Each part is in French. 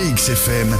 BX FM.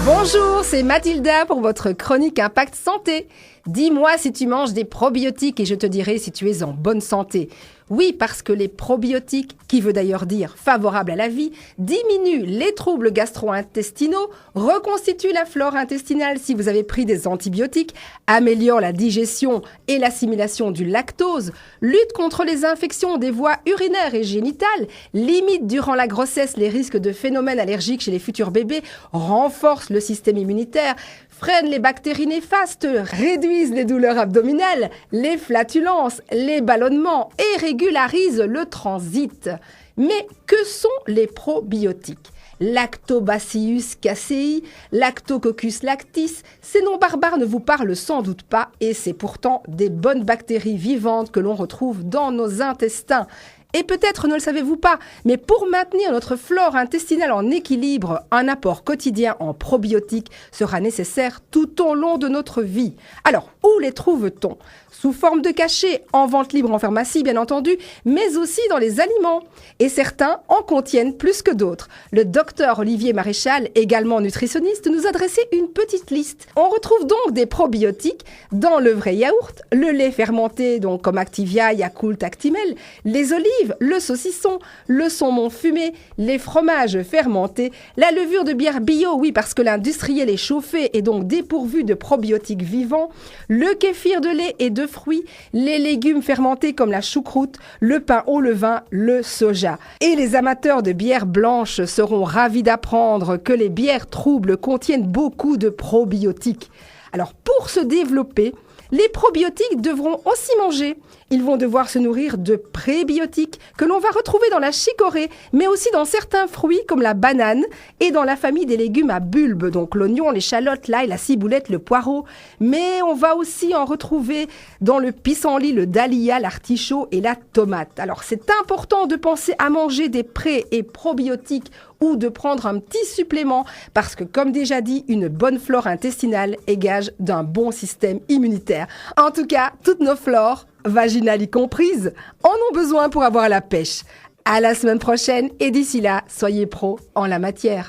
Bonjour, c'est Mathilda pour votre chronique Impact Santé. Dis-moi si tu manges des probiotiques et je te dirai si tu es en bonne santé. Oui, parce que les probiotiques, qui veut d'ailleurs dire favorables à la vie, diminuent les troubles gastro-intestinaux, reconstituent la flore intestinale si vous avez pris des antibiotiques, améliorent la digestion et l'assimilation du lactose, luttent contre les infections des voies urinaires et génitales, limitent durant la grossesse les risques de phénomènes allergiques chez les futurs bébés, renforcent le système immunitaire, freinent les bactéries néfastes, réduisent les douleurs abdominales, les flatulences, les ballonnements et régularisent le transit. Mais que sont les probiotiques ? Lactobacillus casei, Lactococcus lactis, ces noms barbares ne vous parlent sans doute pas et c'est pourtant des bonnes bactéries vivantes que l'on retrouve dans nos intestins. Et peut-être ne le savez-vous pas, mais pour maintenir notre flore intestinale en équilibre, un apport quotidien en probiotiques sera nécessaire tout au long de notre vie. Alors, où les trouve-t-on ? Sous forme de cachets, en vente libre en pharmacie bien entendu, mais aussi dans les aliments. Et certains en contiennent plus que d'autres. Le docteur Olivier Maréchal, également nutritionniste, nous a dressé une petite liste. On retrouve donc des probiotiques dans le vrai yaourt, le lait fermenté donc comme Activia, Yakult, Actimel, les olives, le saucisson, le saumon fumé, les fromages fermentés, la levure de bière bio, oui parce que l'industriel est chauffé et donc dépourvu de probiotiques vivants, le kéfir de lait et de fruits, les légumes fermentés comme la choucroute, le pain au levain, le soja. Et les amateurs de bière blanche seront ravis d'apprendre que les bières troubles contiennent beaucoup de probiotiques. Alors pour se développer, les probiotiques devront aussi manger. Ils vont devoir se nourrir de prébiotiques que l'on va retrouver dans la chicorée, mais aussi dans certains fruits comme la banane et dans la famille des légumes à bulbes, donc l'oignon, l'échalote, l'ail, la ciboulette, le poireau. Mais on va aussi en retrouver dans le pissenlit, le dahlia, l'artichaut et la tomate. Alors c'est important de penser à manger des pré- et probiotiques ou de prendre un petit supplément parce que, comme déjà dit, une bonne flore intestinale est gage d'un bon système immunitaire. En tout cas, toutes nos flores, vaginales y comprises, en ont besoin pour avoir la pêche. À la semaine prochaine et d'ici là, soyez pros en la matière.